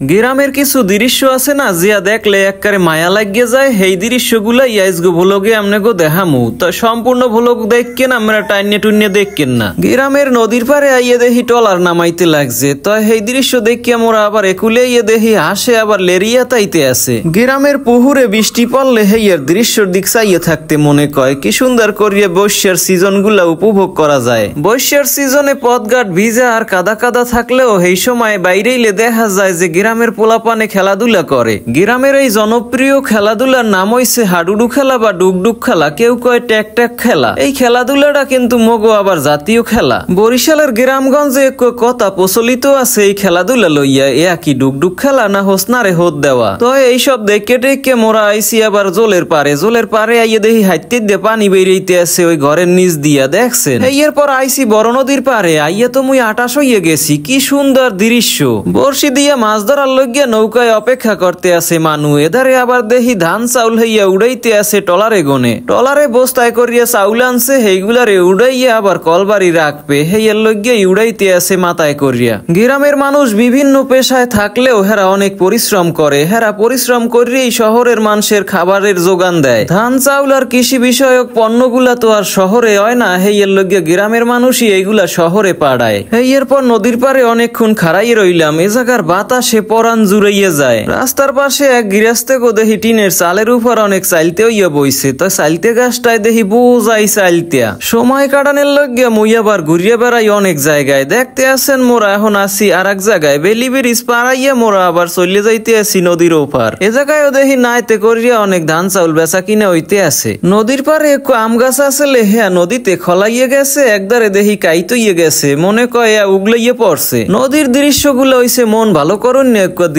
গ্রামের কিছু দৃশ্য আছে না জিয়া দেখলে একবারে মায়া লাগিয়ে যায়। সেই দৃশ্যগুলা ইয়াইজগো ভ্লগে আমনেগো দেখামু। তো সম্পূর্ণ ভ্লগ দেখকেন, আমরা টাইনে টুইনে দেখকেন না। গ্রামের নদীর পারে আইয়ে দেখি টলার নামাইতে লাগছে। তো সেই দৃশ্য দেখি আমরা আবার একুলে ইয়ে দেখি হাসে আবার লেরিয়া তাইতে আছে। গ্রামের পুহুরে বৃষ্টি পড়লে হেইয়ের দৃশ্যর দিক চাইয়ে থাকতে মনে কয়। কি সুন্দর করিয়ে বর্ষার সিজন গুলা উপভোগ করা যায়। বর্ষার সিজনে পথঘাট ভিজা আর কাদা কাদা থাকলেও সেই সময় বাইরেইলে দেখা যায় যে গ্রামের পোলাপানে খেলাধুলা করে। গ্রামের এই জনপ্রিয় খেলাধুলার নাম হইছে হাডুডু খেলা বা ডুগডুগ খেলা, কেউ কয় ট্যাক ট্যাক খেলা। এই খেলাধুলাটা কিন্তু মগো আবার জাতীয় খেলা। বরিশালের গ্রামগঞ্জে কথা প্রচলিত আছে এই খেলাধুলা লইয়া, এয়া কি ডুগডুগ খেলা না হোসনারে হোদ দেওয়া। তো এইসব দেখে টেকে মোরা আইসি আবার জলের পারে আইয়ে দেখি হাইতে দিয়ে পানি বেরিয়েতে আছে ওই ঘরের নিচ দিয়া, দেখছেন। এরপর আইসি বড় নদীর পারে আইয়া তো মুই আটাশ হইয়ে গেছি। কি সুন্দর দৃশ্য। বর্ষি দিয়া মাছ ধরার লইয়া নৌকায় অপেক্ষা করতে আছে মানু। এধারে আবার দেখি ধান চাউল হইয়া উড়াইতে আছে টলারে গনে। টলারে বস্তায় করিয়া চাউল আনছে, সেইগুলারে উড়াইয়া আবার কলবাড়ি রাখবে, হেয়ার লইয়া উড়াইতে আছে মাথায় করিয়া। গ্রামের মানুষ বিভিন্ন পেশায় থাকলেও হেরা অনেক পরিশ্রম করে। হেরা পরিশ্রম করিয়েই শহরের মানুষের খাবারের যোগান দেয়। ধান চাউল আর কৃষি বিষয়ক পণ্যগুলা তো আর শহরে হয় না, হেয়ার লইয়া গ্রামের মানুষই এইগুলা শহরে পাঠায়। এরপর নদীর পারে অনেকক্ষণ খাড়াই রইলাম। এ জায়গার বাতাসে পরান জুড়াইয়া যায়। রাস্তার পাশে এক গৃহস্থে গো দেখি টিনের চালের উপর অনেক চাইলতে হইয়া বইছে। তো চাইলতে গাছটায় দেখি বোঝাই চাইলতিয়া। সময় কাটানোর লইয়া মুই আবার ঘুরিয়া বেড়াই অনেক জায়গায়। দেখতে আছেন মোরা এখন আছি আর এক জায়গায়। বেলি ব্রিজ পাড়াইয়া মোরা আবার চলে যাইতে আছি নদীর ওপার। এ জায়গায়ও দেখি নাইতে করিয়া অনেক ধান চাউল বেচা কিনা হইতে আছে। নদীর পারে একটু আম গাছ আছে লেহা নদীতে খলাইয়ে গেছে, একদারে দেখি কাইতইয়ে গেছে, মনে কয় উগলাইয়ে পড়ছে। নদীর দৃশ্যগুলো হইছে মন ভালো করুন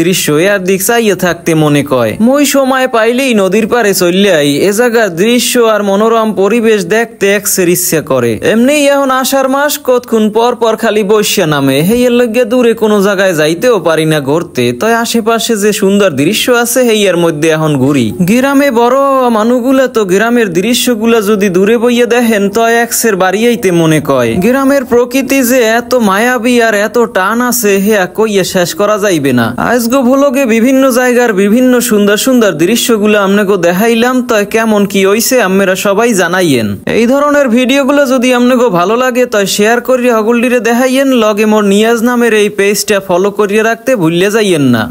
দৃশ্য, এর দিক চাইয়ে থাকতে মনে কয়। মই সময় পাইলেই নদীর পারে চলে আই। এ জায়গার দৃশ্য আর মনোরম পরিবেশ দেখতে একসের ইচ্ছা করে। এমনি এখন আষাঢ় মাস, কতক্ষণ পর পর খালি বর্ষা নামে। হেইয়ের লইয়া দূরে কোনো জায়গায় যাইতেও পারি না ঘুরতে। তাই আশেপাশে যে সুন্দর দৃশ্য আছে হেইয়ার মধ্যে এখন ঘুরি। গ্রামে বড় মানুষগুলা তো গ্রামের দৃশ্যগুলা যদি দূরে বইয়া দেখেন তো একসের বাড়িয়াইতে মনে কয়। গ্রামের প্রকৃতি যে এত মায়াবী আর এত টান আছে হেয়া কইয়া শেষ করা যাইবে না। আজগো ভ্লগে বিভিন্ন জায়গার বিভিন্ন সুন্দর সুন্দর দৃশ্যগুলো আপনাকে দেখাইলাম। তো কেমন কি হইছে আপনারা সবাই জানাইয়েন। এই ধরনের ভিডিওগুলো যদি আপনাকে ভালো লাগে তো শেয়ার করিয়া হগুলডিরে দেখাইয়েন। লগে মোর নিয়াজ নামের এই পেজটা ফলো করিয়া রাখতে ভুলে যাইয়েন না।